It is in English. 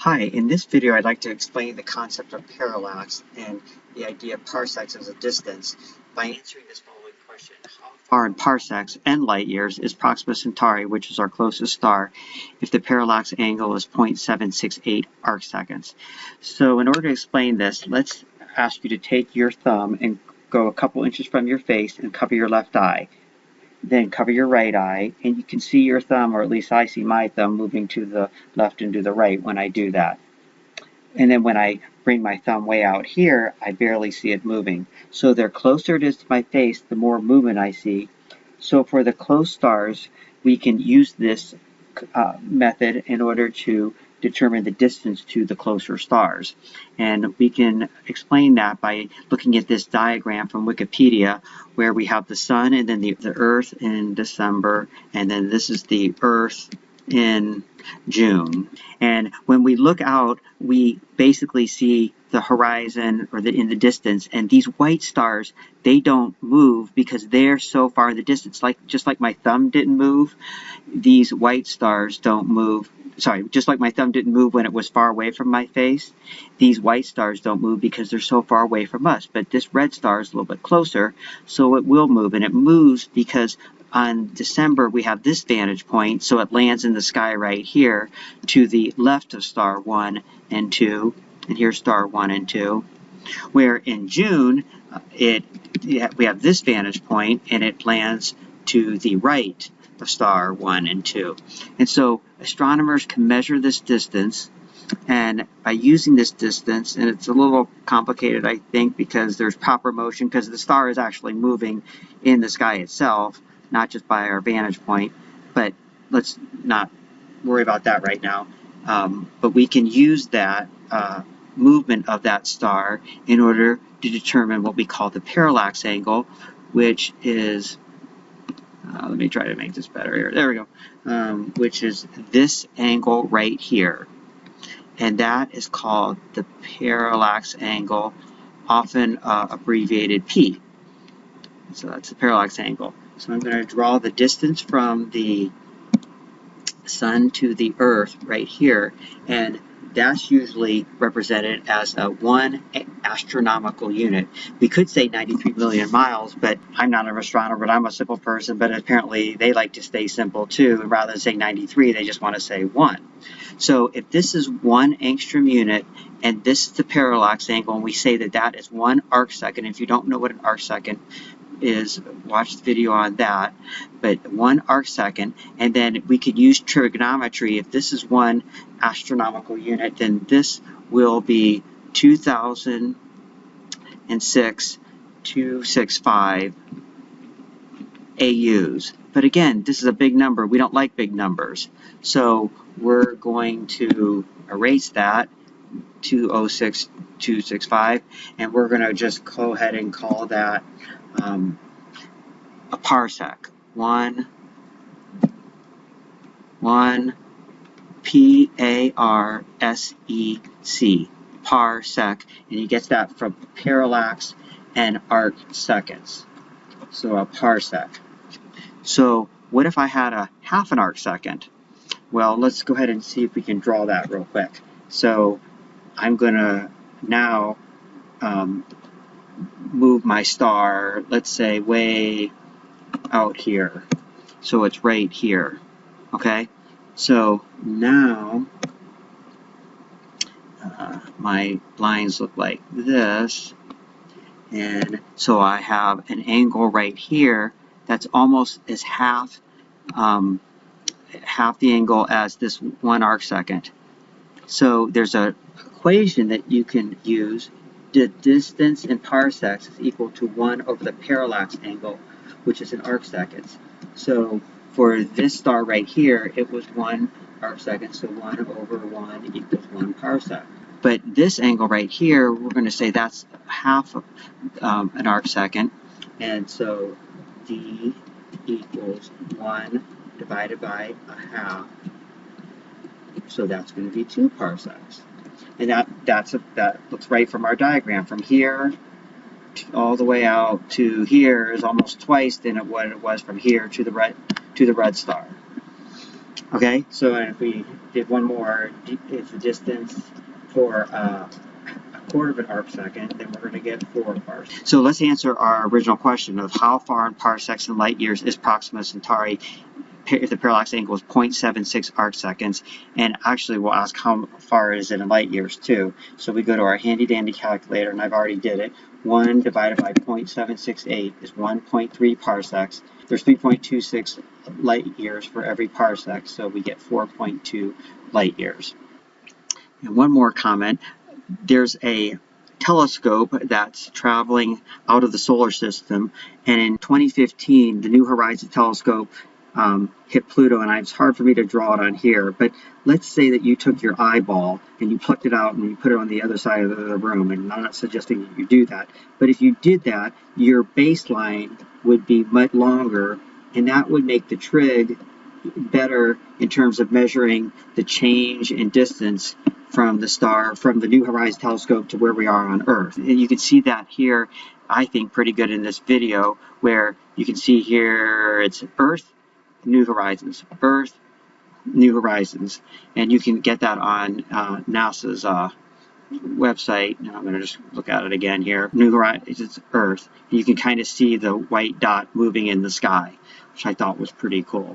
Hi, in this video I'd like to explain the concept of parallax and the idea of parsecs as a distance by answering this following question. How far in parsecs and light years is Proxima Centauri, which is our closest star, if the parallax angle is 0.768 arcseconds? So in order to explain this, let's ask you to take your thumb and go a couple inches from your face and cover your left eye. Then cover your right eye, and you can see your thumb, or at least I see my thumb, moving to the left and to the right when I do that. And then when I bring my thumb way out here, I barely see it moving. So the closer it is to my face, the more movement I see. So for the close stars, we can use this method in order to determine the distance to the closer stars. And we can explain that by looking at this diagram from Wikipedia, where we have the sun and then the Earth in December, and then this is the Earth in June. And when we look out, we basically see the horizon or in the distance, and these white stars, they don't move because they're so far in the distance. Just like my thumb didn't move, these white stars don't move. Sorry, just like my thumb didn't move when it was far away from my face, these white stars don't move because they're so far away from us. But this red star is a little bit closer, so it will move. And it moves because on December we have this vantage point, so it lands in the sky right here to the left of star 1 and 2, and here's star 1 and 2. Where in June, we have this vantage point, and it lands to the right of star 1 and 2. And so astronomers can measure this distance, and by using this distance, and it's a little complicated, I think, because there's proper motion, because the star is actually moving in the sky itself, not just by our vantage point, but let's not worry about that right now. But we can use that movement of that star in order to determine what we call the parallax angle, which is let me try to make this better here. There we go. Which is this angle right here. And that is called the parallax angle, often abbreviated P. So that's the parallax angle. So I'm going to draw the distance from the sun to the Earth right here. And that's usually represented as a 1 astronomical unit. We could say 93 million miles, but I'm not an astronomer, but I'm a simple person, but apparently they like to stay simple too. And rather than saying 93, they just want to say 1. So if this is 1 angstrom unit, and this is the parallax angle, and we say that that is 1 arcsecond. If you don't know what an arcsecond is, watch the video on that, but 1 arcsecond, and then we could use trigonometry. If this is 1 astronomical unit, then this will be 2006.265 AUs. But again, this is a big number. We don't like big numbers, so we're going to erase that 206265, and we're going to just go ahead and call that a parsec. 1 P-A-R-S-E-C, parsec, and you get that from parallax and arc seconds. So a parsec. So what if I had a half an arc second? Well, let's go ahead and see if we can draw that real quick. So I'm going to now move my star, let's say, way out here. So it's right here. Okay? So now my lines look like this. And so I have an angle right here that's almost as half the angle as this 1 arcsecond. So there's an equation that you can use. The distance in parsecs is equal to 1 over the parallax angle, which is in arcseconds. So for this star right here, it was 1 arcsecond, so 1 over 1 equals 1 parsec. But this angle right here, we're going to say that's half of an arcsecond, and so D equals 1 divided by a half, so that's going to be 2 parsecs. And that looks right from our diagram. From here all the way out to here is almost twice than what it was from here to the red star. Okay, so if we did one more. It's the distance for a quarter of an arc second, then we're going to get 4 parsecs. So let's answer our original question of how far in parsecs and light years is Proxima Centauri if the parallax angle is 0.76 arc seconds, and actually we'll ask how far is it in light years too. So we go to our handy dandy calculator, and I've already did it. 1 divided by 0.768 is 1.3 parsecs. There's 3.26 light years for every parsec, so we get 4.2 light years. And one more comment. There's a telescope that's traveling out of the solar system, and in 2015 the New Horizons telescope hit Pluto, and it's hard for me to draw it on here, but let's say that you took your eyeball and you plucked it out and you put it on the other side of the room, and I'm not suggesting that you do that, but if you did that, your baseline would be much longer, and that would make the trig better in terms of measuring the change in distance from the star, from the New Horizons telescope to where we are on Earth. And you can see that here, I think, pretty good in this video, where you can see here it's Earth, New Horizons, Earth, New Horizons, and you can get that on NASA's website. Now I'm going to just look at it again here. New Horizons, Earth. And you can kind of see the white dot moving in the sky, which I thought was pretty cool.